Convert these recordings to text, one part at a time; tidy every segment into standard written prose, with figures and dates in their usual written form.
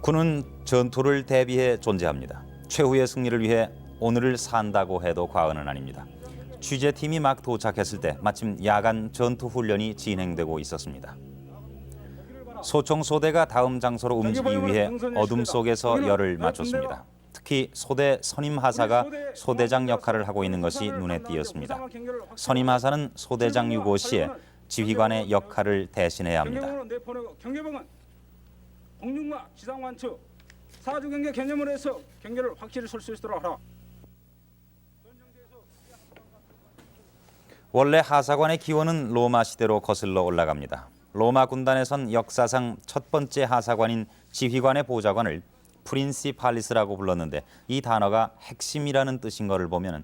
군은 전투를 대비해 존재합니다. 최후의 승리를 위해 오늘을 산다고 해도 과언은 아닙니다. 취재팀이 막 도착했을 때 마침 야간 전투 훈련이 진행되고 있었습니다. 소총 소대가 다음 장소로 움직이기 위해 어둠 속에서 열을 맞췄습니다. 특히 소대 선임 하사가 소대장 역할을 하고 있는 것이 눈에 띄었습니다. 선임 하사는 소대장 유고 시에 지휘관의 역할을 대신해야 합니다. 경계병은 공중마 지상관측 사주 경계 개념을 해서 경계를 확실히 설 수 있도록 하라. 원래 하사관의 기원은 로마 시대로 거슬러 올라갑니다. 로마 군단에선 역사상 첫 번째 하사관인 지휘관의 보좌관을 프린시팔리스라고 불렀는데 이 단어가 핵심이라는 뜻인 것을 보면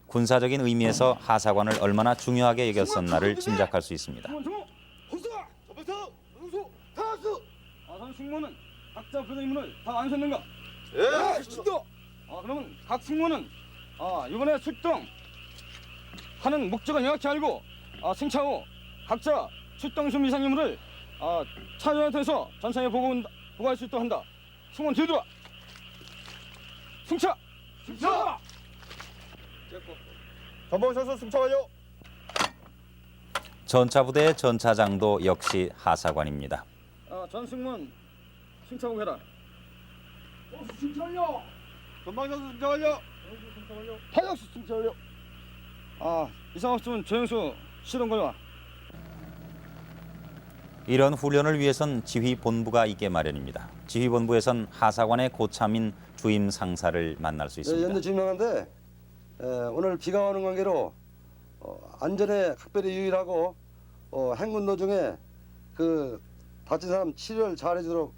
군사적인 의미에서 하사관을 얼마나 중요하게 여겼었나를 짐작할 수 있습니다. 아선 승무원은 각자 부대 임무를 다 완수했는가? 예, 진짜. 그러면 각 승무원은 이번에 출동 하는 목적을 명확히 알고 승차 후 각자 출동 준비 이상 임무를 차주한테서 전상에 보고할 수 있도록 한다. 승무원 뒤돌아. 승차. 승차. 전방 선수 승차 완료. 전차부대의 전차장도 역시 하사관입니다. 전 승무원 승차하고 해라. 승차 완료. 전방 선수 승차 완료. 타격수 승차 완료. 이상 없으면 조영수 시동 걸어와. 이런 훈련을 위해선 지휘본부가 있게 마련입니다. 지휘본부에선 하사관의 고참인 주임 상사를 만날 수 있습니다. 연대 주임장한데 오늘 비가 오는 관계로 안전에 각별히 유의하고 행군 도중에 그 다친 사람 치료를 잘 해주도록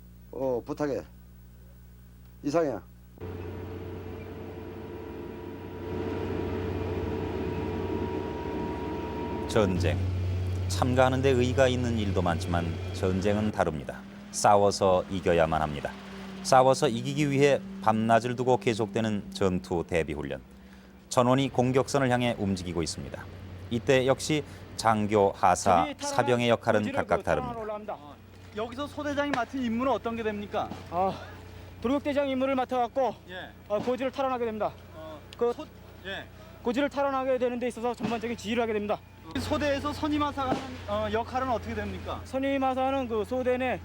부탁해. 이상이야. 전쟁. 참가하는 데 의의가 있는 일도 많지만 전쟁은 다릅니다. 싸워서 이겨야만 합니다. 싸워서 이기기 위해 밤낮을 두고 계속되는 전투 대비 훈련. 전원이 공격선을 향해 움직이고 있습니다. 이때 역시 장교, 하사, 사병의 역할은 각각 다릅니다. 여기서 소대장이 맡은 임무는 어떤 게 됩니까? 도륙대장 임무를 맡아갖고 고지를 탈환하게 됩니다. 고지를 탈환하게 되는 데 있어서 전반적인 지휘를 하게 됩니다. 소대에서 선임하사가 하는 역할은 어떻게 됩니까? 선임하사는 그 소대 내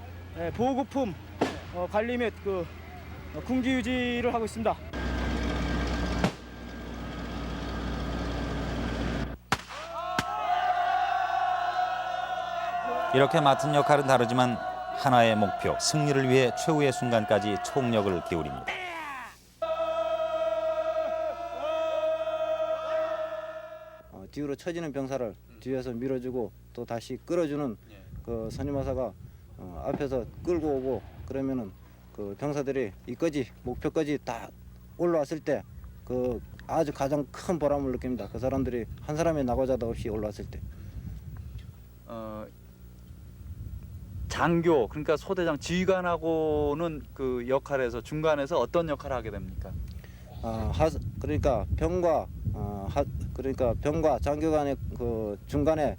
보급품 관리 및 군기 유지를 하고 있습니다. 이렇게 맡은 역할은 다르지만 하나의 목표, 승리를 위해 최후의 순간까지 총력을 기울입니다. 뒤로 처지는 병사를 뒤에서 밀어주고 또 다시 끌어주는 그 선임하사가 앞에서 끌고 오고 그러면은 그 병사들이 이까지 목표까지 다 올라왔을 때 그 아주 가장 큰 보람을 느낍니다. 그 사람들이 한 사람의 낙오자도 없이 올라왔을 때. 장교 그러니까 소대장 지휘관하고는 그 역할에서 중간에서 어떤 역할을 하게 됩니까? 그러니까 병과 장교 간의 그 중간에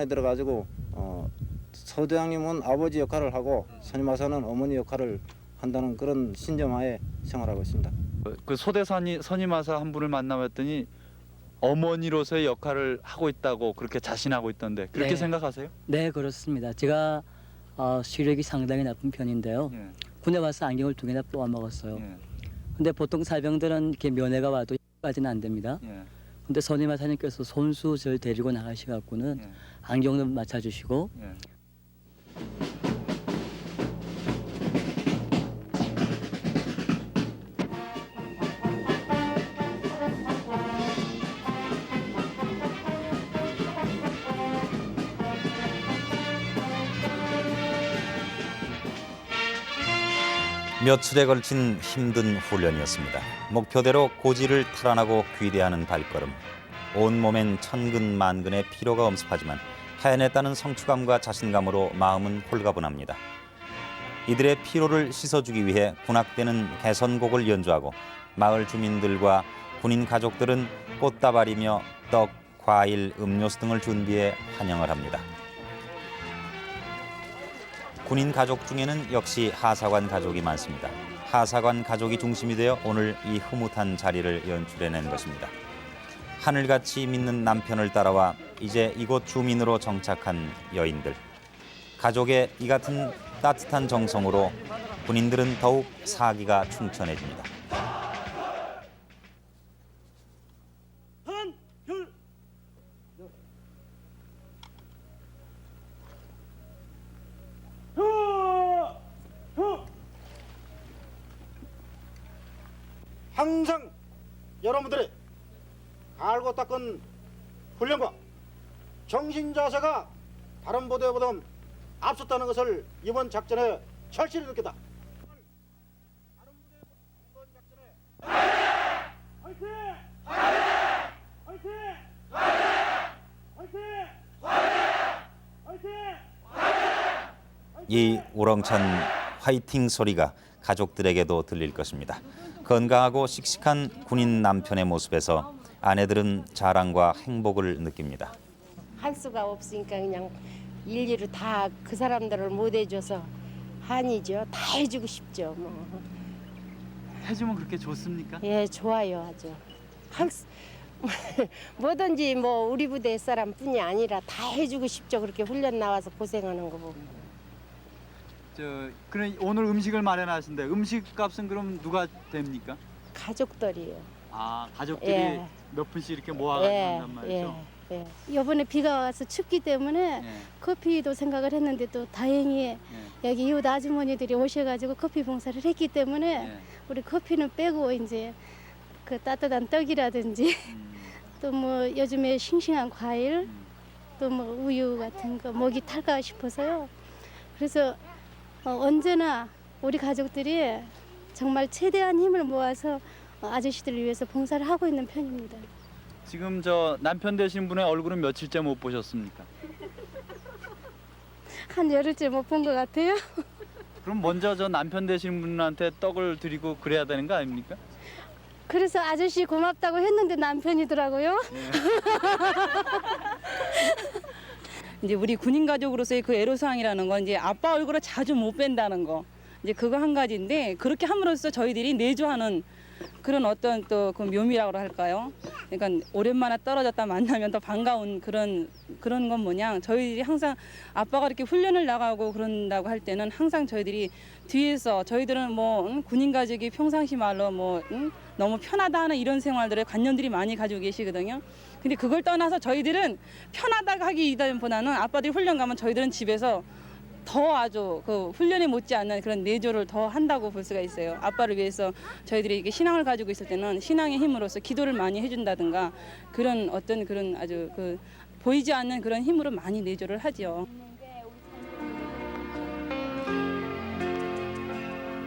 들어가지고 소대장님은 아버지 역할을 하고 선임하사는 어머니 역할을 한다는 그런 신념하에 생활하고 있습니다. 그 소대 선임하사 한 분을 만나봤더니 어머니로서의 역할을 하고 있다고 그렇게 자신하고 있던데 그렇게 네. 생각하세요? 네, 그렇습니다. 제가 시력이 상당히 나쁜 편인데요. 군에 와서 안경을 2개나 뽑아 먹었어요. 근데 보통 사병들은 이렇게 면회가 와도 까지는 안 됩니다. 근데 선임하사님께서 손수 저를 데리고 나가셔갖고는 안경을 맞춰주시고 며칠에 걸친 힘든 훈련이었습니다. 목표대로 고지를 탈환하고 귀대하는 발걸음. 온몸엔 천근만근의 피로가 엄습하지만 해냈다는 성취감과 자신감으로 마음은 홀가분합니다. 이들의 피로를 씻어주기 위해 군악대는 개선곡을 연주하고 마을 주민들과 군인 가족들은 꽃다발이며 떡, 과일, 음료수 등을 준비해 환영을 합니다. 군인 가족 중에는 역시 하사관 가족이 많습니다. 하사관 가족이 중심이 되어 오늘 이 흐뭇한 자리를 연출해낸 것입니다. 하늘같이 믿는 남편을 따라와 이제 이곳 주민으로 정착한 여인들. 가족의 이 같은 따뜻한 정성으로 군인들은 더욱 사기가 충천해집니다. 항상 여러분들의 갈고 닦은 훈련과 정신 자세가 다른 부대보다 앞섰다는 것을 이번 작전에 절실히 느꼈다. 이 우렁찬 화이팅 소리가 가족들에게도 들릴 것입니다. 건강하고 씩씩한 군인 남편의 모습에서 아내들은 자랑과 행복을 느낍니다. 할 수가 없으니까 그냥 일일이 다 그 사람들을 못 해줘서 한이죠. 다 해주고 싶죠. 뭐. 해주면 그렇게 좋습니까? 예, 좋아요, 아주. 뭐든지 뭐 우리 부대 사람뿐이 아니라 다 해주고 싶죠. 그렇게 훈련 나와서 고생하는 거 보면. 그럼 오늘 음식을 마련하신데 음식값은 그럼 누가 됩니까? 가족들이요. 아, 가족들이 예. 몇 분씩 이렇게 모아가지고 예, 한단 말이죠? 예. 이번에 비가 와서 춥기 때문에 예. 커피도 생각을 했는데 또 다행히 예. 여기 이웃 아주머니들이 오셔가지고 커피 봉사를 했기 때문에 예. 우리 커피는 빼고 이제 그 따뜻한 떡이라든지 또 뭐 요즘에 싱싱한 과일 또 뭐 우유 같은 거 목이 탈까 싶어서요. 그래서 언제나 우리 가족들이 정말 최대한 힘을 모아서 아저씨들을 위해서 봉사를 하고 있는 편입니다. 지금 저 남편 되신 분의 얼굴은 며칠째 못 보셨습니까? 한 열흘째 못 본 것 같아요. 그럼 먼저 저 남편 되신 분한테 떡을 드리고 그래야 되는 거 아닙니까? 그래서 아저씨 고맙다고 했는데 남편이더라고요. 이제 우리 군인 가족으로서의 그 애로사항이라는 건 이제 아빠 얼굴을 자주 못 뵌다는 거. 이제 그거 한 가지인데 그렇게 함으로써 저희들이 내조하는 그런 어떤 또 그 묘미라고 할까요? 그러니까 오랜만에 떨어졌다 만나면 더 반가운 그런 건 뭐냐? 저희들이 항상 아빠가 이렇게 훈련을 나가고 그런다고 할 때는 항상 저희들이 뒤에서 저희들은 뭐 군인 가족이 평상시 말로 뭐 너무 편하다 하는 이런 생활들의 관념들이 많이 가지고 계시거든요. 근데 그걸 떠나서 저희들은 편하다 하기보다는 아빠들이 훈련 가면 저희들은 집에서 더 아주 그 훈련에 못지않는 그런 내조를 더 한다고 볼 수가 있어요. 아빠를 위해서 저희들이 이게 신앙을 가지고 있을 때는 신앙의 힘으로써 기도를 많이 해준다든가 그런 어떤 그런 아주 그 보이지 않는 그런 힘으로 많이 내조를 하죠.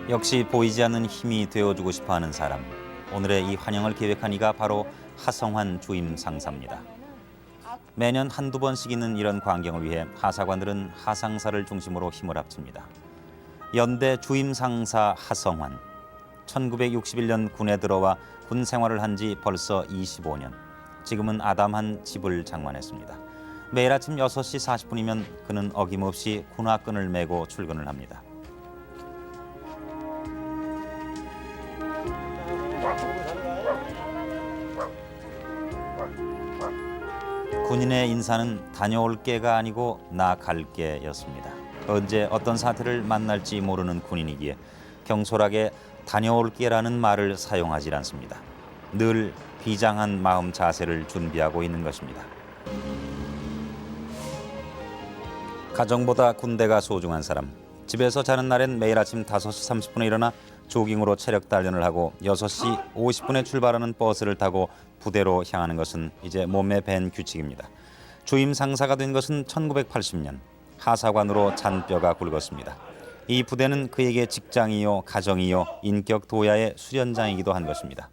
역시 보이지 않는 힘이 되어주고 싶어하는 사람. 오늘의 이 환영을 계획한 이가 바로 하성환 주임 상사입니다. 매년 한두 번씩 있는 이런 광경을 위해 하사관들은 하상사를 중심으로 힘을 합칩니다. 연대 주임 상사 하성환. 1961년 군에 들어와 군 생활을 한 지 벌써 25년. 지금은 아담한 집을 장만했습니다. 매일 아침 6시 40분이면 그는 어김없이 군화끈을 메고 출근을 합니다. 군인의 인사는 다녀올게가 아니고 나 갈게였습니다. 언제 어떤 사태를 만날지 모르는 군인이기에 경솔하게 다녀올게라는 말을 사용하지 않습니다. 늘 비장한 마음 자세를 준비하고 있는 것입니다. 가정보다 군대가 소중한 사람. 집에서 자는 날엔 매일 아침 5시 30분에 일어나 조깅으로 체력 단련을 하고 6시 50분에 출발하는 버스를 타고 부대로 향하는 것은 이제 몸에 밴 규칙입니다. 주임 상사가 된 것은 1980년. 하사관으로 잔뼈가 굵었습니다. 이 부대는 그에게 직장이요, 가정이요, 인격 도야의 수련장이기도 한 것입니다.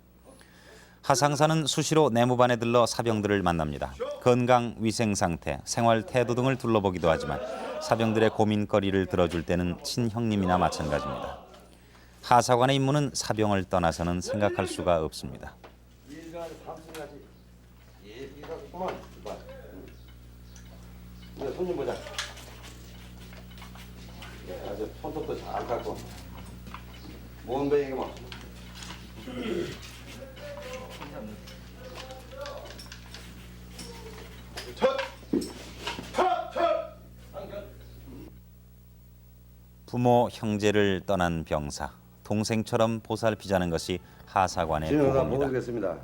하상사는 수시로 내무반에 들러 사병들을 만납니다. 건강, 위생 상태, 생활 태도 등을 둘러보기도 하지만 사병들의 고민거리를 들어줄 때는 친형님이나 마찬가지입니다. 하사관의 임무는 사병을 떠나서는 생각할 수가 없습니다. 손님 보자. 아주 손톱도 잘 깎고 모은뱅이구만. 부모 형제를 떠난 병사, 동생처럼 보살피자는 것이 하사관의 진영사 보고입니다. 보고드리겠습니다.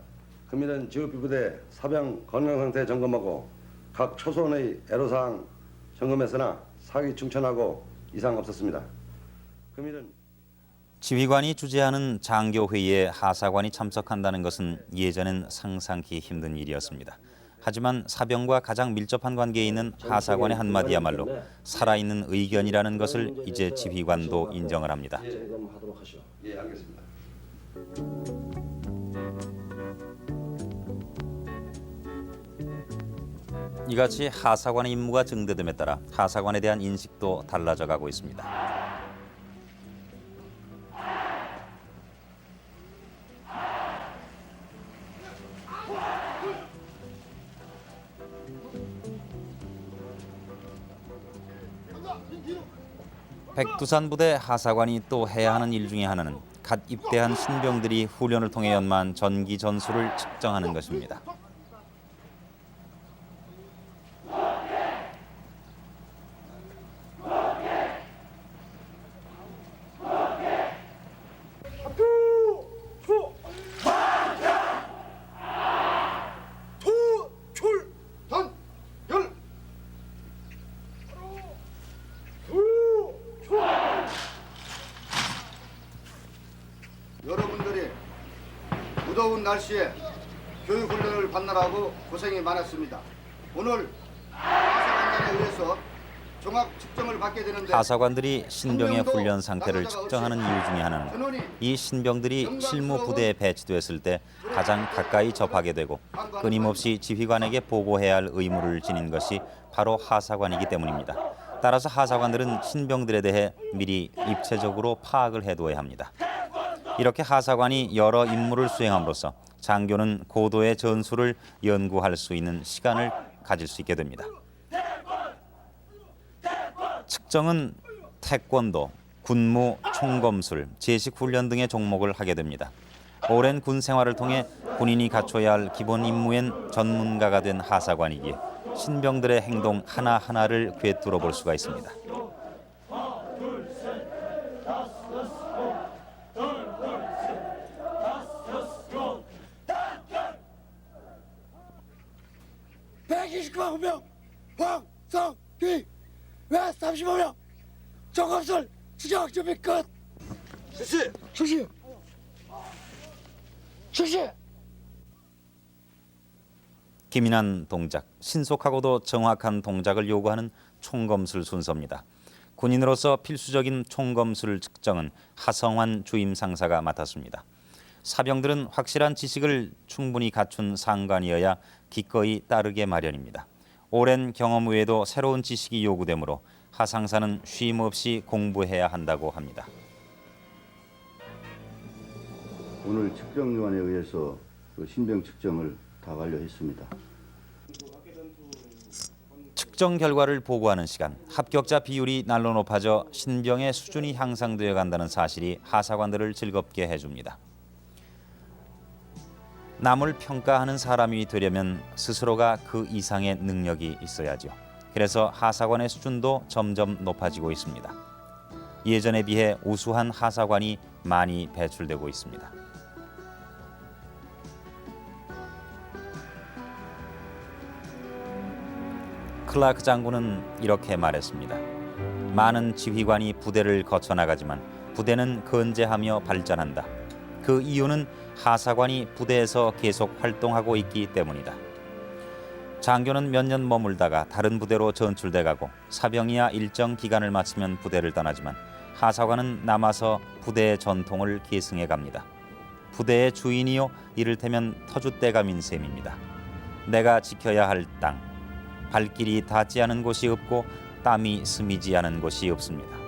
금일은 GOP 부대 사병 건강상태 점검하고 각 초소의 애로사항 점검했으나 사기 충천하고 이상 없었습니다. 금일은 지휘관이 주재하는 장교회의에 하사관이 참석한다는 것은 예전엔 상상하기 힘든 일이었습니다. 하지만 사병과 가장 밀접한 관계에 있는 하사관의 한마디야말로 살아있는 의견이라는 것을 이제 지휘관도 인정을 합니다. 점검하도록 하시오. 예, 알겠습니다. 이같이 하사관의 임무가 증대됨에 따라 하사관에 대한 인식도 달라져 가고 있습니다. 백두산 부대 하사관이 또 해야 하는 일 중에 하나는 갓 입대한 신병들이 훈련을 통해 연마한 전기 전술을 측정하는 것입니다. 여러분들이 무더운 날씨에 교육훈련을 받느라고 고생이 많았습니다. 오늘 하사관단에 의해서 종합 측정을 받게 되는데 하사관들이 신병의 훈련 상태를 측정하는 이유 중에 하나는 이 신병들이 실무 부대에 배치됐을 때 가장 가까이 접하게 되고 끊임없이 지휘관에게 보고해야 할 의무를 지닌 것이 바로 하사관이기 때문입니다. 따라서 하사관들은 신병들에 대해 미리 입체적으로 파악을 해두어야 합니다. 이렇게 하사관이 여러 임무를 수행함으로써 장교는 고도의 전술을 연구할 수 있는 시간을 가질 수 있게 됩니다. 측정은 태권도, 군무, 총검술, 제식훈련 등의 종목을 하게 됩니다. 오랜 군 생활을 통해 군인이 갖춰야 할 기본 임무엔 전문가가 된 하사관이기에 신병들의 행동 하나하나를 꿰뚫어 볼 수가 있습니다. 황성기 왜 35명 정검술 추적 준비 끝. 실시. 기민한 동작, 신속하고도 정확한 동작을 요구하는 총검술 순서입니다. 군인으로서 필수적인 총검술 측정은 하성환 주임 상사가 맡았습니다. 사병들은 확실한 지식을 충분히 갖춘 상관이어야 기꺼이 따르게 마련입니다. 오랜 경험 외에도 새로운 지식이 요구되므로 하 상사는 쉼 없이 공부해야 한다고 합니다. 오늘 측정요원에 의해서 신병 측정을 다 완료했습니다. 측정 결과를 보고하는 시간, 합격자 비율이 날로 높아져 신병의 수준이 향상되어 간다는 사실이 하사관들을 즐겁게 해줍니다. 남을 평가하는 사람이 되려면 스스로가 그 이상의 능력이 있어야죠. 그래서 하사관의 수준도 점점 높아지고 있습니다. 예전에 비해 우수한 하사관이 많이 배출되고 있습니다. 클라크 장군은 이렇게 말했습니다. 많은 지휘관이 부대를 거쳐나가지만 부대는 건재하며 발전한다. 그 이유는 하사관이 부대에서 계속 활동하고 있기 때문이다. 장교는 몇 년 머물다가 다른 부대로 전출돼 가고 사병이야 일정 기간을 마치면 부대를 떠나지만 하사관은 남아서 부대의 전통을 계승해 갑니다. 부대의 주인이요 이를테면 터줏대감인 셈입니다. 내가 지켜야 할 땅, 발길이 닿지 않은 곳이 없고 땀이 스미지 않은 곳이 없습니다.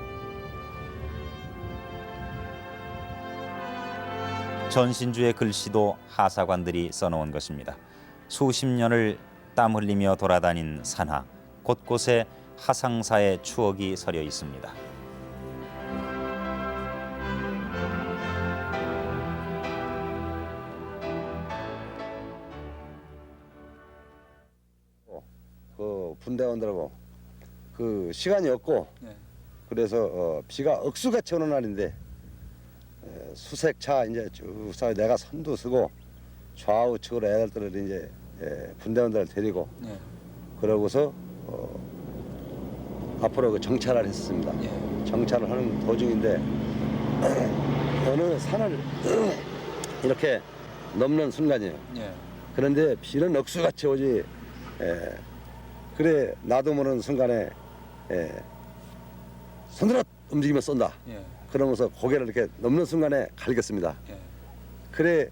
전신주의 글씨도 하사관들이 써놓은 것입니다. 수십 년을 땀 흘리며 돌아다닌 산하, 곳곳에 하상사의 추억이 서려 있습니다. 분대원들하고 그 시간이 없고 예. 그래서 비가 억수같이 오는 날인데 수색차 이제 쭉 내가 선두 서고 좌우측으로 애들을 이제 분대원들을 데리고 예. 그러고서 앞으로 그 정찰을 했습니다. 예. 정찰을 하는 도중인데 어느 산을 이렇게 넘는 순간이에요. 예. 그런데 비는 억수같이 오지. 그래 나도 모르는 순간에 손들어 움직이면 쏜다. 예. 그러면서 고개를 이렇게 넘는 순간에 갈겼습니다. 예. 그래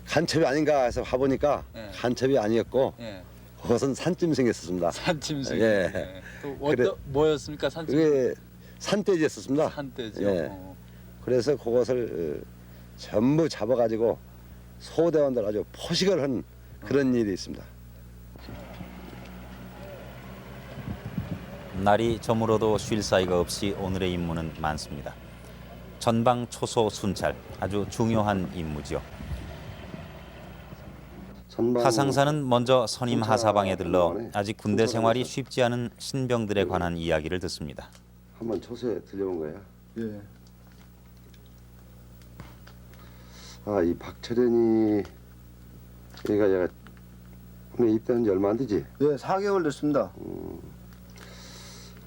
간첩이 아닌가 해서 가보니까 예. 간첩이 아니었고 예. 그것은 산짐승이 있었습니다. 산짐승. 예. 예. 또 그래. 뭐였습니까? 산짐승. 그게 산돼지였었습니다. 산돼지요. 예. 그래서 그것을 전부 잡아가지고 소대원들 아주 포식을 한 그런 일이 있습니다. 날이 저물어도 쉴 사이가 없이 오늘의 임무는 많습니다. 전방 초소 순찰, 아주 중요한 임무죠. 하상사는 먼저 선임 하사방에 들러 아직 군대 생활이 쉽지 않은 신병들에 관한 이야기를 듣습니다. 한번 초소에 들려온 거야. 예. 아, 이 박철현이 얘가 군에 입대한 지 얼마 안 되지? 예, 4개월 됐습니다.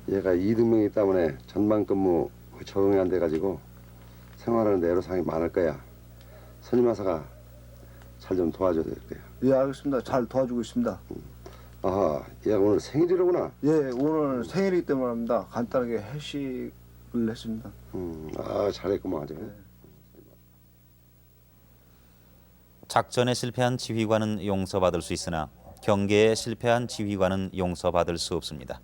얘가 이등병이기 때문에 전방근무 적응이 안 돼가지고 생활하는 데 애로사항이 많을 거야. 선임하사가 잘 좀 도와줘야 될 거야. 예, 알겠습니다. 잘 도와주고 있습니다. 아하, 얘가 오늘 생일이로구나. 예, 오늘 생일이기 때문에 합니다. 간단하게 회식을 했습니다. 아, 잘했구만 아주. 작전에 실패한 지휘관은 용서받을 수 있으나 경계에 실패한 지휘관은 용서받을 수 없습니다.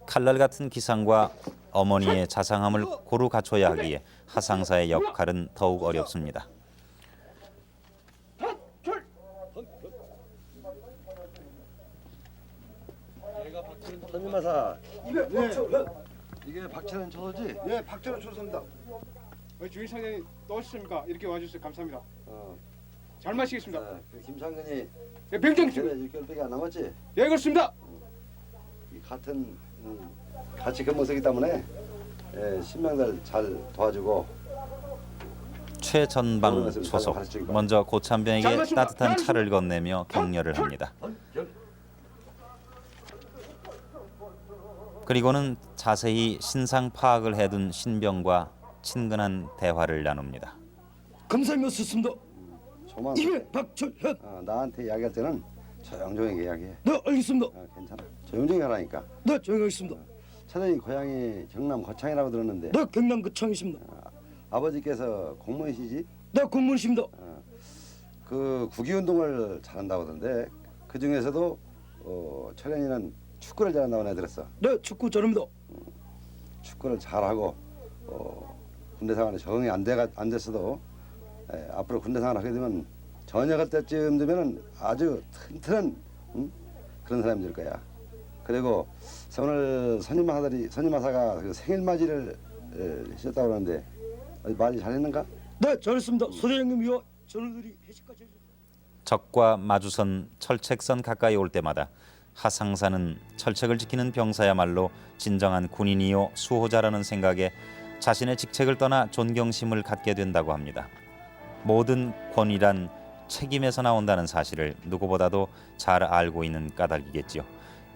칼날 같은 기상과 어머니의 자상함을 고루 갖춰야 하기에 하상사의 역할은 더욱 어렵습니다. 선임하사. 이게 박철현 초소지? 예, 박철현 초소입니다. 주인 사장님 또 오셨습니까? 이렇게 와주셔서 감사합니다. 어. 잘 마시겠습니다. 그 김창근이 예, 병장 씨. 전에 6개월밖에 안 남았지? 예, 그렇습니다. 이 같은 같이 근무서기 때문에 신병들 잘 도와주고 최전방 초소 먼저 고참병에게 따뜻한 차를 건네며 격려를 합니다. 그리고는 자세히 신상 파악을 해둔 신병과 친근한 대화를 나눕니다. 감사히 쓰습니다. 조만 이게 박철현. 나한테 이야기할 때는 조용조용히 이야기해. 네, 알겠습니다. 괜찮아. 조용조용히 하라니까. 네, 조용하겠습니다. 차장님 고향이 경남 거창이라고 들었는데. 네, 경남 거창이십니다. 아버지께서 공무원이시지? 네, 공무원이십니다. 그 국위운동을 잘한다고 하던데 그 중에서도 철현이는 축구를 잘한다고 내가 들었어. 네, 축구 잘합니다. 축구를 잘하고 군대 생활에 적응이 안 됐어도 앞으로 군대 생활을 하게 되면 전역할 때쯤 되면은 아주 튼튼한 그런 사람이 될 거야. 그리고 오늘 선임하사가 그 생일 맞이를 하셨다고 그러는데 맞이 잘했는가? 네, 잘했습니다. 소대장님이와 전우들이 회식까지 해주셨습니다. 적과 마주선 철책선 가까이 올 때마다 하상사는 철책을 지키는 병사야말로 진정한 군인이요 수호자라는 생각에 자신의 직책을 떠나 존경심을 갖게 된다고 합니다. 모든 권위란 책임에서 나온다는 사실을 누구보다도 잘 알고 있는 까닭이겠지요.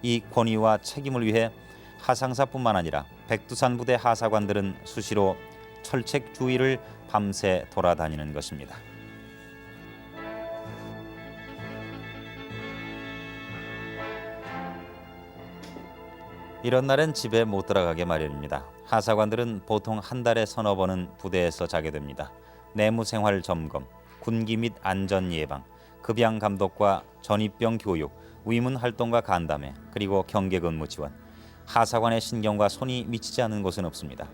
이 권위와 책임을 위해 하상사뿐만 아니라 백두산 부대 하사관들은 수시로 철책 주위를 밤새 돌아다니는 것입니다. 이런 날엔 집에 못 들어가게 마련입니다. 하사관들은 보통 한 달에 서너 번은 부대에서 자게 됩니다. 내무생활 점검, 군기 및 안전 예방, 급양 감독과 전입병 교육, 위문 활동과 간담회, 그리고 경계 근무 지원. 하사관의 신경과 손이 미치지 않는 곳은 없습니다.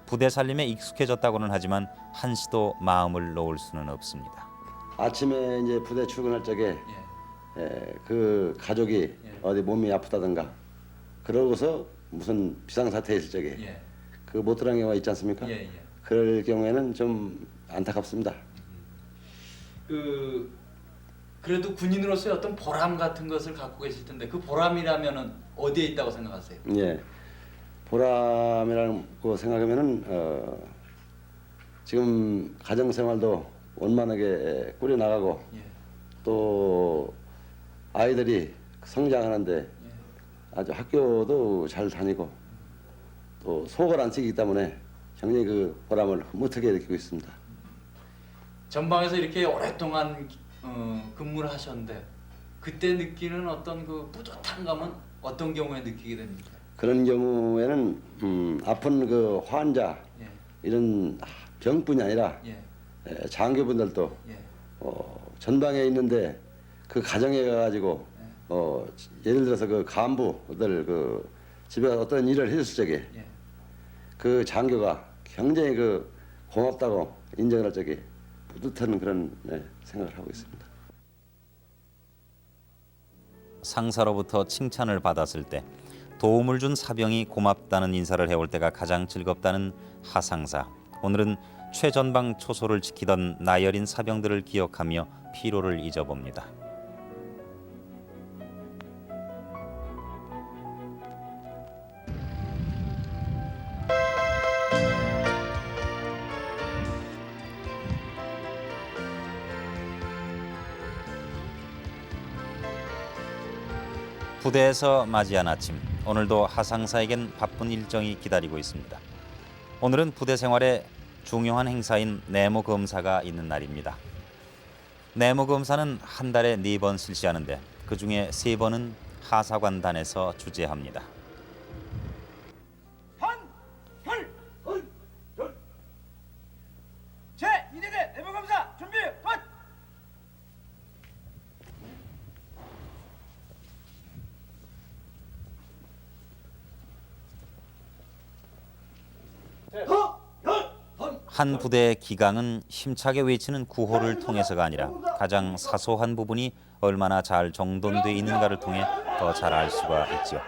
부대 살림에 익숙해졌다고는 하지만 한시도 마음을 놓을 수는 없습니다. 아침에 이제 부대 출근할 적에 그 가족이 어디 몸이 아프다든가 그러고서 무슨 비상사태 있을 적에 그 못 들어간 경우가 있지 않습니까? 그럴 경우에는 좀 안타깝습니다. 그 그래도 군인으로서의 어떤 보람 같은 것을 갖고 계실 텐데 그 보람이라면은 어디에 있다고 생각하세요? 예, 보람이라고 생각하면은 지금 가정 생활도 원만하게 꾸려 나가고 예. 또 아이들이 성장하는데 아주 학교도 잘 다니고 또 속을 안 쓰기 때문에 굉장히 그 보람을 흐뭇하게 느끼고 있습니다. 전방에서 이렇게 오랫동안 근무를 하셨는데 그때 느끼는 어떤 그 뿌듯한 감은 어떤 경우에 느끼게 됩니까? 그런 경우에는 아픈 그 환자 예. 이런 병뿐이 아니라 예. 장교분들도 전방에 있는데 그 가정에 가가지고 예를 들어서 그 간부들 그 집에 어떤 일을 해줬을 적에 예. 그 장교가 굉장히 그 고맙다고 인정을 할 적에 뿌듯한 그런 생각을 하고 있습니다. 상사로부터 칭찬을 받았을 때 도움을 준 사병이 고맙다는 인사를 해올 때가 가장 즐겁다는 하상사. 오늘은 최전방 초소를 지키던 나열인 사병들을 기억하며 피로를 잊어봅니다. 부대에서 맞이한 아침, 오늘도 하상사에겐 바쁜 일정이 기다리고 있습니다. 오늘은 부대 생활에 중요한 행사인 내무 검사가 있는 날입니다. 내무 검사는 한 달에 4번 실시하는데 그 중에 3번은 하사관단에서 주재합니다. 제2대대 내무검사 준비 끝! 한 부대의 기강은 힘차게 외치는 구호를 통해서가 아니라 가장 사소한 부분이 얼마나 잘 정돈돼 있는가를 통해 더 잘 알 수가 있죠.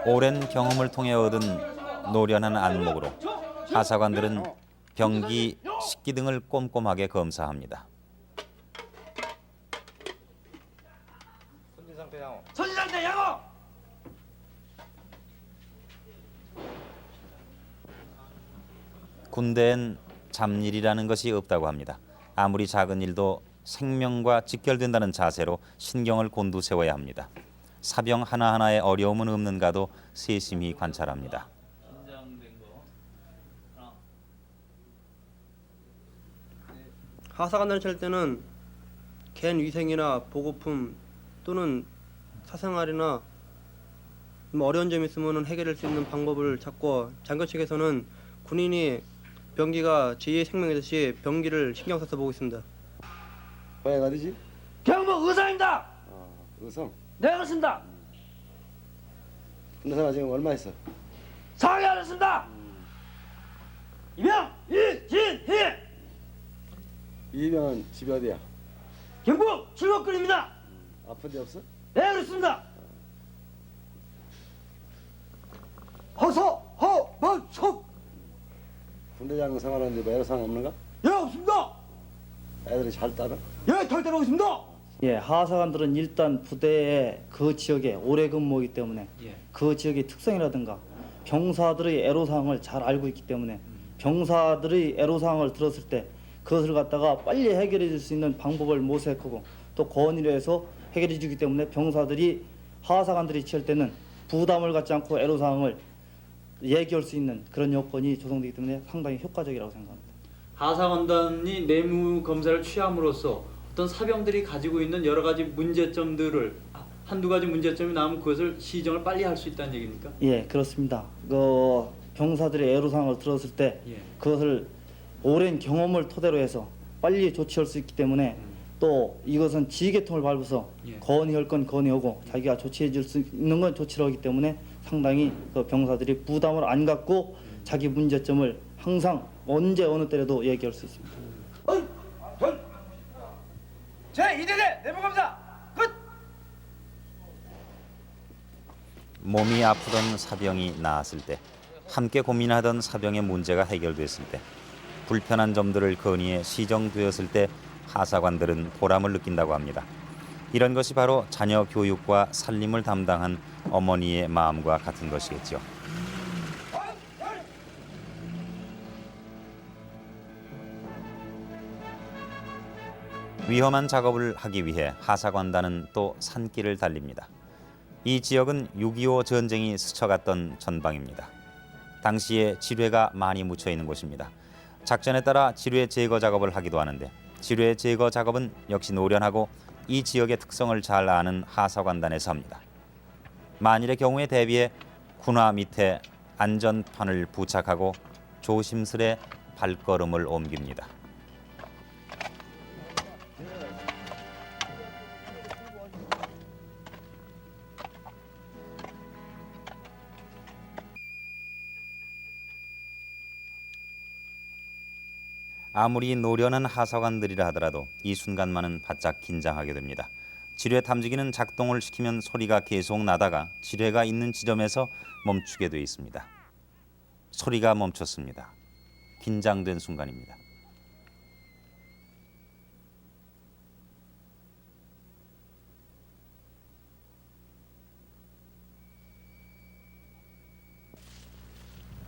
오랜 경험을 통해 얻은 노련한 안목으로 하사관들은 병기, 식기 등을 꼼꼼하게 검사합니다. 선진상태 양호! 군대엔 잡일이라는 것이 없다고 합니다. 아무리 작은 일도 생명과 직결된다는 자세로 신경을 곤두세워야 합니다. 사병 하나하나의 어려움은 없는가도 세심히 관찰합니다. 하사관단을 찰 때는 갠 위생이나 보급품 또는 사생활이나 뭐 어려운 점이 있으면 해결할 수 있는 방법을 찾고 장교 측에서는 군인이 병기가 제2의 생명이듯이 병기를 신경 써서 보고 있습니다. 고향 어디지? 경북 의성입니다. 의성. 네 그렇습니다. 군대 생활 지금 얼마 했어? 4개월 했습니다. 이병 이진희 이병은 집이 어디야? 경북 칠곡군입니다. 아픈 데 없어? 네 그렇습니다. 허서 허방석 군대장 생활하는데 뭐 애로사항 없는가? 예 없습니다. 애들이 잘 따라? 예 잘 따르고 있습니다. 예, 하사관들은 일단 부대에 그 지역에 오래 근무하기 때문에 그 지역의 특성이라든가 병사들의 애로사항을 잘 알고 있기 때문에 병사들의 애로사항을 들었을 때 그것을 갖다가 빨리 해결해 줄 수 있는 방법을 모색하고 또 건의를 해서 해결해 주기 때문에 병사들이 하사관들이 취할 때는 부담을 갖지 않고 애로사항을 얘기할 수 있는 그런 여건이 조성되기 때문에 상당히 효과적이라고 생각합니다. 하사관단이 내무 검사를 취함으로써 어떤 사병들이 가지고 있는 여러 가지 문제점들을 한두 가지 문제점이 나오면 그것을 시정을 빨리 할 수 있다는 얘기입니까? 예, 그렇습니다. 그 병사들의 애로사항을 들었을 때 그것을 오랜 경험을 토대로 해서 빨리 조치할 수 있기 때문에 또 이것은 지휘계통을 밟아서 건의할 건 건의하고 자기가 조치해 줄 수 있는 건 조치를 하기 때문에 상당히 그 병사들이 부담을 안 갖고 자기 문제점을 항상 언제 어느 때라도 얘기할 수 있습니다. 제2대대 내무검사 끝! 몸이 아프던 사병이 나았을 때, 함께 고민하던 사병의 문제가 해결됐을 때, 불편한 점들을 건의해 시정되었을 때 하사관들은 보람을 느낀다고 합니다. 이런 것이 바로 자녀 교육과 살림을 담당한 어머니의 마음과 같은 것이겠죠. 위험한 작업을 하기 위해 하사관단은 또 산길을 달립니다. 이 지역은 6.25 전쟁이 스쳐갔던 전방입니다. 당시에 지뢰가 많이 묻혀 있는 곳입니다. 작전에 따라 지뢰 제거 작업을 하기도 하는데, 지뢰 제거 작업은 역시 노련하고 이 지역의 특성을 잘 아는 하사관단에서 합니다. 만일의 경우에 대비해 군화 밑에 안전판을 부착하고 조심스레 발걸음을 옮깁니다. 아무리 노련한 하사관들이라 하더라도 이 순간만은 바짝 긴장하게 됩니다. 지뢰 탐지기는 작동을 시키면 소리가 계속 나다가 지뢰가 있는 지점에서 멈추게 돼 있습니다. 소리가 멈췄습니다. 긴장된 순간입니다.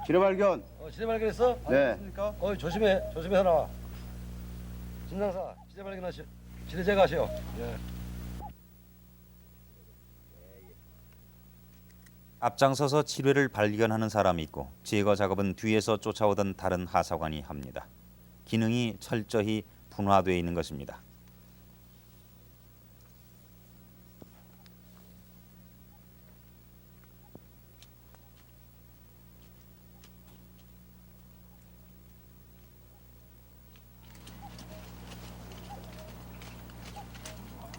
지뢰 발견. 지뢰 발견했어? 네. 조심해서 나와. 진상사 지뢰 발견하시오. 지뢰 제거하시오. 예. 앞장서서 지뢰를 발견하는 사람이 있고 제거 작업은 뒤에서 쫓아오던 다른 하사관이 합니다. 기능이 철저히 분화되어 있는 것입니다.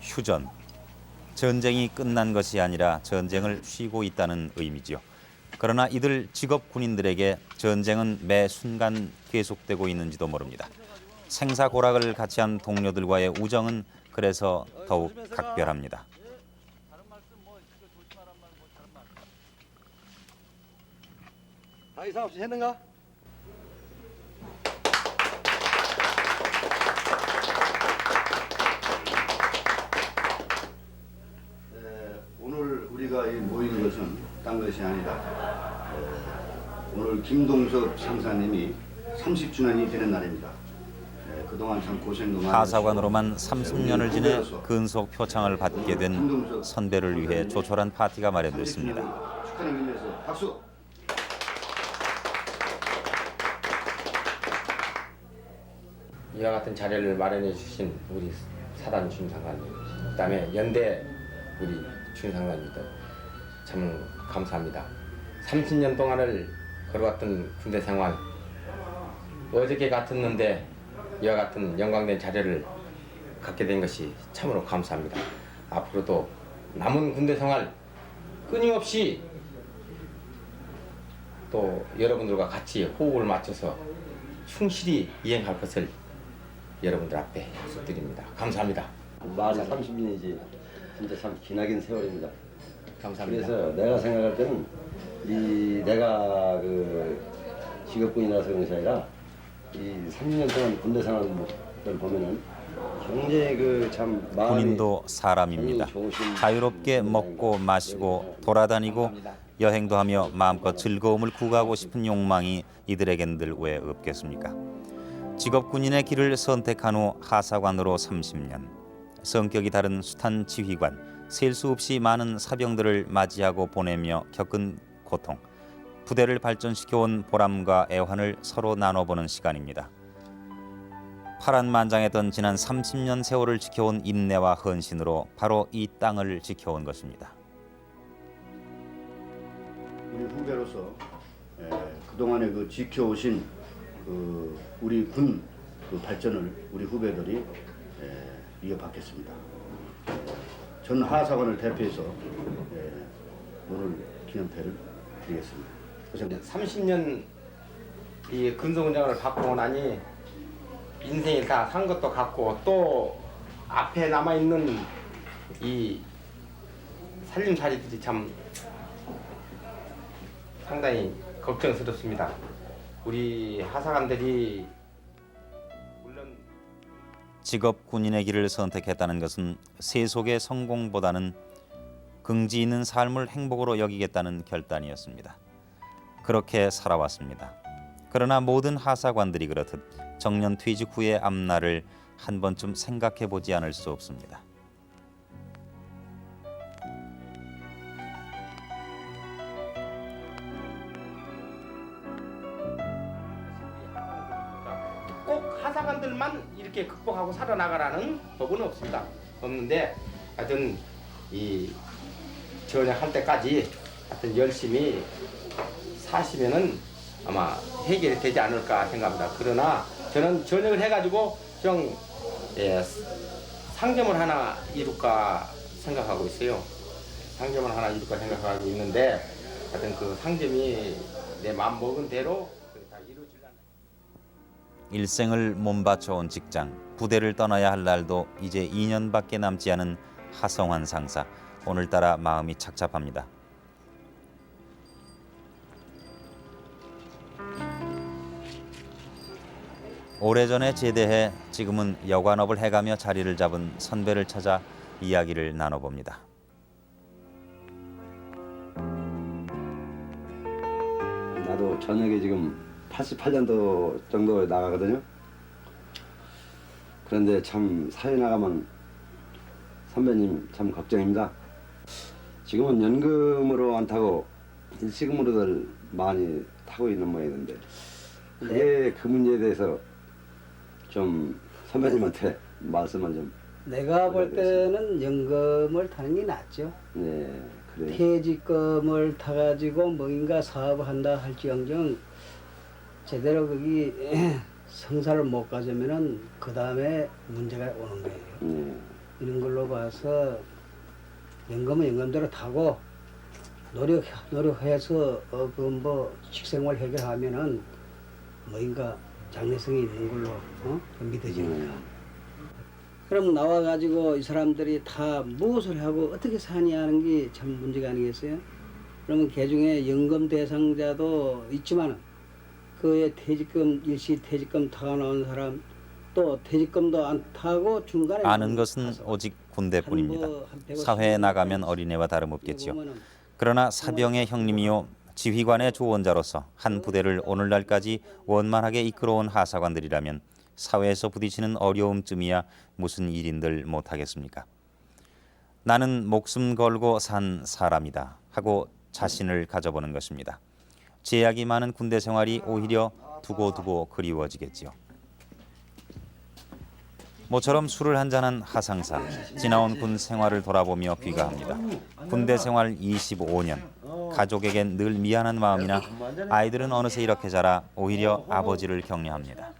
휴전. 전쟁이 끝난 것이 아니라 전쟁을 쉬고 있다는 의미지요. 그러나 이들 직업 군인들에게 전쟁은 매 순간 계속되고 있는지도 모릅니다. 생사고락을 같이 한 동료들과의 우정은 그래서 더욱 각별합니다. 다 이상 없이 했는가? 오늘 우리가 모인 것은 딴 것이 아니라 오늘 김동섭 상사님이 30주년이 되는 날입니다. 그동안 참 고생도 많으셨고 하사관으로만 30년을 지내 근속 표창을 받게 된 선배를 위해 조촐한 파티가 마련됐습니다. 축하를 위해서 박수. 이와 같은 자리를 마련해 주신 우리 사단 주임상관님, 그다음에 연대 우리 주임상관님들 참 감사합니다. 30년 동안을 걸어왔던 군대 생활, 어저께 같았는데 이와 같은 영광된 자리를 갖게 된 것이 참으로 감사합니다. 앞으로도 남은 군대 생활 끊임없이 또 여러분들과 같이 호흡을 맞춰서 충실히 이행할 것을 여러분들 앞에 약속드립니다. 감사합니다. 말이 30년이지 진짜 참 기나긴 세월입니다. 감사합니다. 그래서 내가 생각할 때는 내가 직업군이라서 그런 것이 아니라 이 30년 동안 군대 생활을 보면은 굉장히 참 군인도 사람입니다. 자유롭게 먹고 마시고 돌아다니고 여행도 하며 마음껏 즐거움을 구가하고 싶은 욕망이 이들에겐 늘 왜 없겠습니까? 직업군인의 길을 선택한 후 하사관으로 30년. 성격이 다른 숱한 지휘관, 셀 수 없이 많은 사병들을 맞이하고 보내며 겪은 고통, 부대를 발전시켜온 보람과 애환을 서로 나눠보는 시간입니다. 파란만장했던 지난 30년 세월을 지켜온 인내와 헌신으로 바로 이 땅을 지켜온 것입니다. 우리 후배로서 그동안에 지켜오신 우리 군 발전을 우리 후배들이 이어받겠습니다. 전 하사관을 대표해서 오늘 기념패를 드리겠습니다. 30년 이 근속훈장을 받고 나니 인생이 다 산 것도 같고 또 앞에 남아 있는 이 살림살이들이 참 상당히 걱정스럽습니다. 우리 하사관들이 물론 직업 군인의 길을 선택했다는 것은 세속의 성공보다는 긍지 있는 삶을 행복으로 여기겠다는 결단이었습니다. 그렇게 살아왔습니다. 그러나 모든 하사관들이 그렇듯 정년 퇴직 후의 앞날을 한 번쯤 생각해 보지 않을 수 없습니다. 꼭 하사관들만 이렇게 극복하고 살아나가라는 법은 없는데 하여튼 이 전역할 때까지 하여튼 열심히 사시면은 아마 해결이 되지 않을까 생각합니다. 그러나 저는 전역을 해가지고 좀 상점을 하나 이룰까 생각하고 있어요. 상점을 하나 이룰까 생각하고 있는데 하여튼 그 상점이 내 마음 먹은 대로 다 이루어지려면 일생을 몸바쳐온 직장, 부대를 떠나야 할 날도 이제 2년밖에 남지 않은 하성환 상사. 오늘따라 마음이 착잡합니다. 오래전에 제대해 지금은 여관업을 해가며 자리를 잡은 선배를 찾아 이야기를 나눠봅니다. 나도 저녁에 지금 88년도 정도에 나가거든요. 그런데 참 사회 나가면 선배님 참 걱정입니다. 지금은 연금으로 안 타고 일시금으로들 많이 타고 있는 모양인데 그게 그 문제에 대해서 좀 선배님한테 말씀을 좀. 내가 볼 때는 연금을 타는 게 낫죠. 네, 그래요. 퇴직금을 타가지고 뭔가 사업을 한다 할지언정 제대로 거기 성사를 못 가져면은 그 다음에 문제가 오는 거예요. 이런 걸로 봐서 연금은 연금대로 타고 노력해서 그 뭐 식생활 해결하면은 뭔가 장래성이 있는 걸로 좀 믿어집니다. 그럼 나와가지고 이 사람들이 다 무엇을 하고 어떻게 사냐 하는 게 참 문제가 아니겠어요? 그러면 개중에 연금 대상자도 있지만 그의 퇴직금, 일시 퇴직금 타고 나온 사람 또 퇴직금도 안 타고 중간에 아는 것은 오직 군대뿐입니다. 사회에 나가면 어린애와 다름없겠지요. 그러나 사병의 형님이요 지휘관의 조언자로서 한 부대를 오늘날까지 원만하게 이끌어온 하사관들이라면 사회에서 부딪히는 어려움쯤이야 무슨 일인들 못하겠습니까? 나는 목숨 걸고 산 사람이다 하고 자신을 가져보는 것입니다. 제약이 많은 군대 생활이 오히려 두고두고 그리워지겠지요. 모처럼 술을 한잔한 하상사, 지나온 군 생활을 돌아보며 귀가합니다. 군대 생활 25년, 가족에겐 늘 미안한 마음이나 아이들은 어느새 이렇게 자라 오히려 아버지를 격려합니다.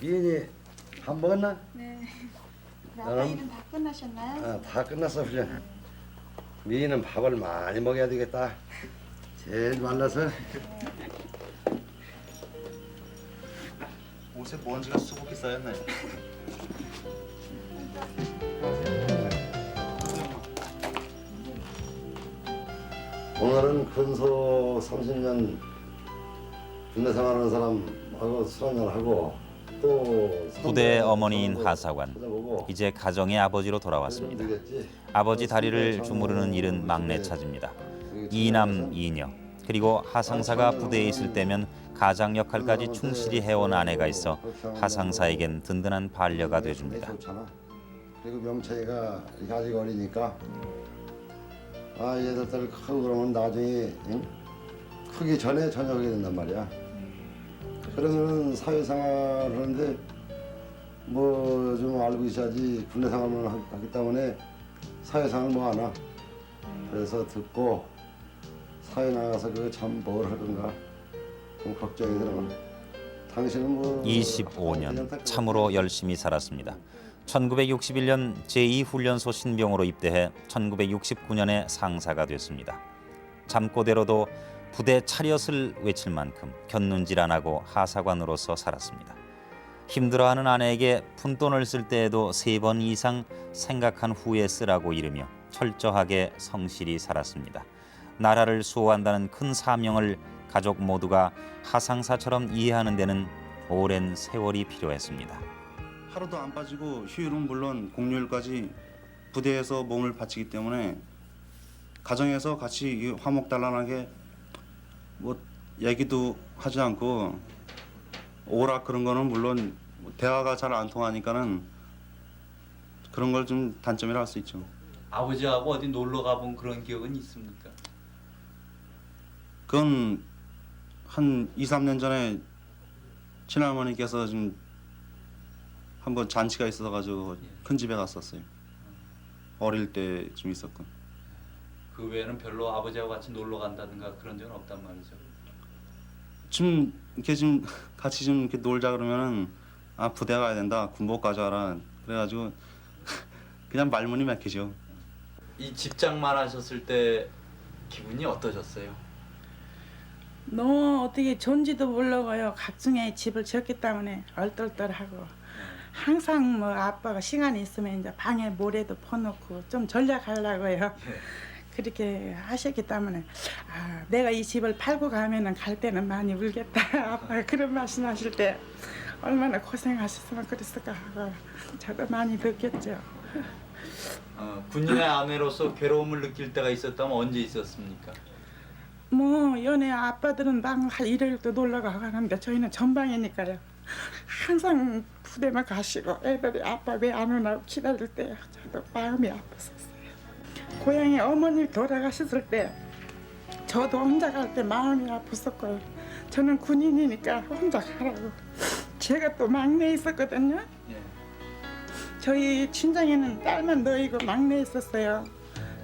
미인이 밥 먹었나? 네. 아빠 일은 다 끝나셨나요? 다 끝났어, 그냥. 미인은 밥을 많이 먹어야 되겠다. 제일 말라서. 옷에 먼지가 수북히 쌓였네. 오늘은 근소 30년 군대 생활하는 사람하고 술 한잔 하고 또 부대의 어머니인 하사관, 이제 가정의 아버지로 돌아왔습니다. 아버지 다리를 주무르는 일은 막내 차지입니다. 이남 이녀, 그리고 하상사가 부대에 있을 때면 가장 역할까지 충실히 해온 아내가 있어 하상사에겐 든든한 반려가 돼줍니다. 그리고 명철이가 아직 어리니까 얘들 크고 그러면 나중에 크기 전에 전역하게 된단 말이야. 그러면 사회생활 하는데 뭐 좀 알고 있어야지 군대 생활만 하기 때문에 사회생활 뭐 하나. 그래서 듣고 사회 나가서 그거 참 뭘 할 건가 좀 걱정이 들어. 당신은 뭐 25년 참으로 열심히 살았습니다. 1961년 제2훈련소 신병으로 입대해 1969년에 상사가 됐습니다. 잠꼬대로도 부대 차렷을 외칠 만큼 곁눈질 안 하고 하사관으로서 살았습니다. 힘들어하는 아내에게 푼돈을 쓸 때에도 3번 이상 생각한 후에 쓰라고 이르며 철저하게 성실히 살았습니다. 나라를 수호한다는 큰 사명을 가족 모두가 하상사처럼 이해하는 데는 오랜 세월이 필요했습니다. 하루도 안 빠지고 휴일은 물론 공휴일까지 부대에서 몸을 바치기 때문에 가정에서 같이 화목달란하게 뭐 얘기도 하지 않고 오락 그런 거는 물론 대화가 잘 안 통하니까는 그런 걸 좀 단점이라 할 수 있죠. 아버지하고 어디 놀러 가본 그런 기억은 있습니까? 그건 한 2, 3년 전에 친할머니께서 좀 한번 잔치가 있어가지고 큰 집에 갔었어요. 어릴 때 좀 있었고. 그 외에는 별로 아버지하고 같이 놀러 간다든가 그런 적은 없단 말이죠. 좀 이렇게 좀 같이 좀 이렇게 놀자 그러면은 아 부대 가야 된다, 군복 가져와라. 그래가지고 그냥 말문이 막히죠. 이 집장만 하셨을 때 기분이 어떠셨어요? 너무 어떻게 존지도 모르고요. 각종의 집을 지었기 때문에 얼떨떨하고 항상 뭐 아빠가 시간이 있으면 이제 방에 모래도 퍼놓고 좀 전략하려고요. 그렇게 하셨기 때문에 아, 내가 이 집을 팔고 가면은 갈 때는 많이 울겠다. 아빠가 그런 말씀하실 때 얼마나 고생하셨으면 그랬을까 하고 저도 많이 느꼈죠. 군인의 아내로서 괴로움을 느낄 때가 있었다면 언제 있었습니까? 뭐 연애 아빠들은 방 일요일도 놀러 가는데 저희는 전방이니까요. 항상 부대만 가시고 애들이 아빠 왜 안 오나 기다릴 때 저도 마음이 아팠었어요. 고향에 어머니 돌아가셨을 때 저도 혼자 갈 때 마음이 아팠었고요. 저는 군인이니까 혼자 가라고. 제가 또 막내 있었거든요. 저희 친정에는 딸만 너이고 막내 있었어요.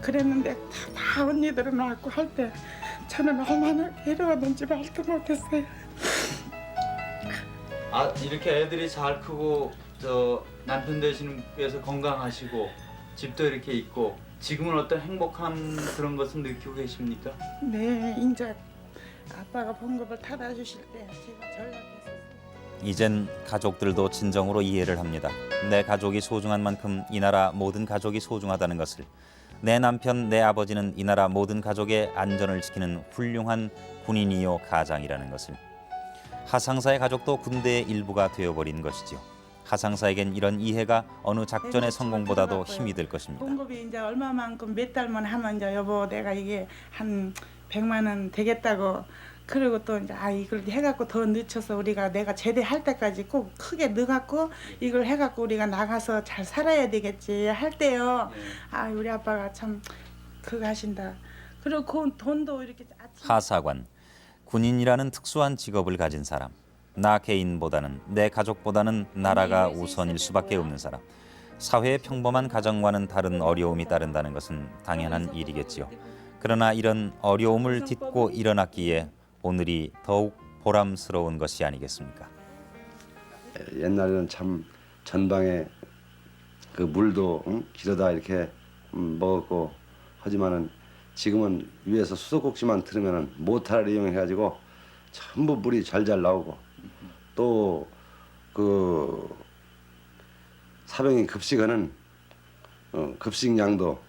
그랬는데 다 언니들은 왔고 할 때 저는 얼마나 괴로웠는지 말도 못했어요. 아 이렇게 애들이 잘 크고 저 남편 되시는 분께서 건강하시고 집도 이렇게 있고 지금은 어떤 행복한 그런 것을 느끼고 계십니까? 네, 이제 아빠가 봉급을 타다 주실 때 제가 전락했었어요. 이젠 가족들도 진정으로 이해를 합니다. 내 가족이 소중한 만큼 이 나라 모든 가족이 소중하다는 것을, 내 남편, 내 아버지는 이 나라 모든 가족의 안전을 지키는 훌륭한 군인이요 가장이라는 것을. 하상사의 가족도 군대의 일부가 되어버린 것이지요. 하상사에겐 이런 이해가 어느 작전의 성공보다도 힘이 될 것입니다. 봉급이 이제 얼마만큼 몇 달만 하면 이제 여보 내가 이게 한 100만 원 되겠다고 그리고 또 이제 아 이걸 해갖고 더 늦춰서 우리가 내가 제대할 때까지 꼭 크게 넣어갖고 이걸 해갖고 우리가 나가서 잘 살아야 되겠지 할 때요. 아 우리 아빠가 참 그거 하신다. 그리고 그 돈도 이렇게 하사관, 군인이라는 특수한 직업을 가진 사람. 나 개인보다는, 내 가족보다는 나라가 우선일 수밖에 없는 사람. 사회의 평범한 가정과는 다른 어려움이 따른다는 것은 당연한 일이겠지요. 그러나 이런 어려움을 딛고 일어났기에 오늘이 더욱 보람스러운 것이 아니겠습니까? 옛날에는 참 전방에 그 물도 길어다 이렇게 먹었고 하지만은 지금은 위에서 수도꼭지만 틀으면은 모터를 이용해 가지고 전부 물이 잘잘 나오고 또 그 사병이 급식하는 급식량도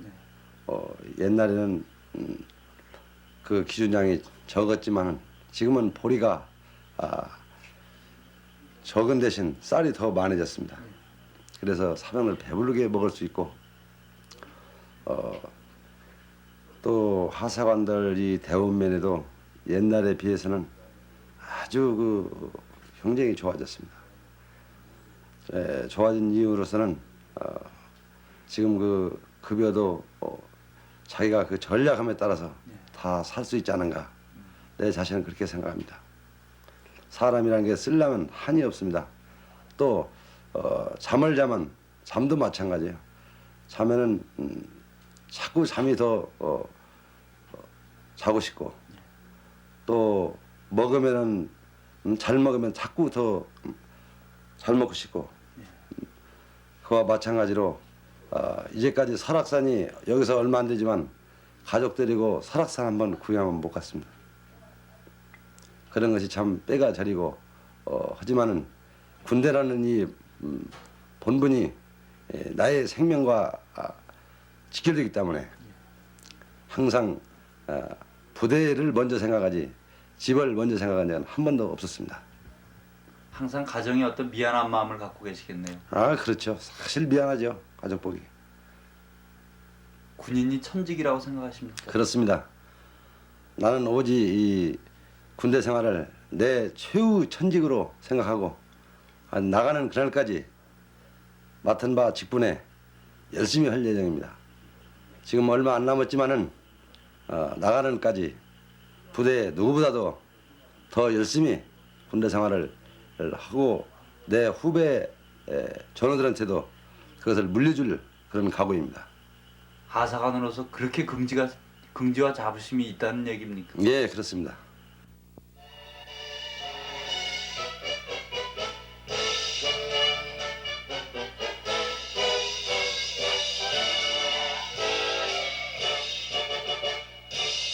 옛날에는 그 기준량이 적었지만은 지금은 보리가 적은 대신 쌀이 더 많아졌습니다. 그래서 사병을 배부르게 먹을 수 있고 또 하사관들이 대운 면에도 옛날에 비해서는 아주 그 경쟁이 좋아졌습니다. 좋아진 이유로서는 지금 그 급여도 자기가 그 전략함에 따라서 다 살 수 있지 않은가. 내 자신은 그렇게 생각합니다. 사람이라는 게 쓰려면 한이 없습니다. 또 잠을 자면 잠도 마찬가지예요. 자면은 자꾸 잠이 더 자고 싶고 또 먹으면은 잘 먹으면 자꾸 더 잘 먹고 싶고 그와 마찬가지로 이제까지 설악산이 여기서 얼마 안 되지만 가족들이고 설악산 한번 구경하면 못 갔습니다. 그런 것이 참 뼈가 저리고 하지만은 군대라는 이 본분이 나의 생명과 직결되기 때문에 항상 부대를 먼저 생각하지 집을 먼저 생각한 적은 한 번도 없었습니다. 항상 가정에 어떤 미안한 마음을 갖고 계시겠네요. 아 그렇죠. 사실 미안하죠. 가족 보기. 군인이 천직이라고 생각하십니까? 그렇습니다. 나는 오직 이 군대 생활을 내 최후 천직으로 생각하고 나가는 그날까지 맡은 바 직분에 열심히 할 예정입니다. 지금 얼마 안 남았지만은 나가는까지 부대에 누구보다도 더 열심히 군대 생활을 하고 내 후배 전우들한테도 그것을 물려줄 그런 각오입니다. 하사관으로서 그렇게 긍지와 자부심이 있다는 얘기입니까? 예, 그렇습니다.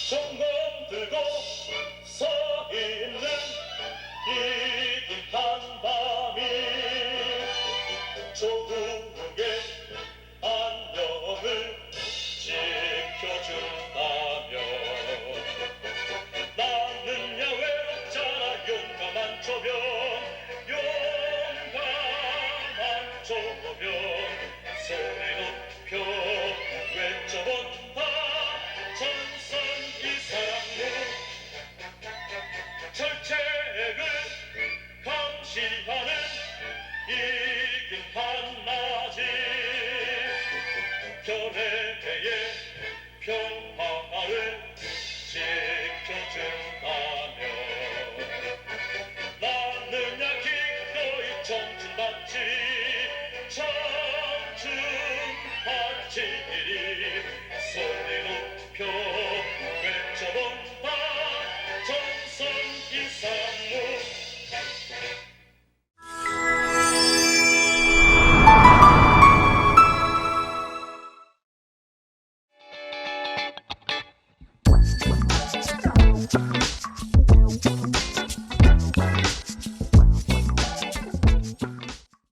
정감 들고 서 있는 이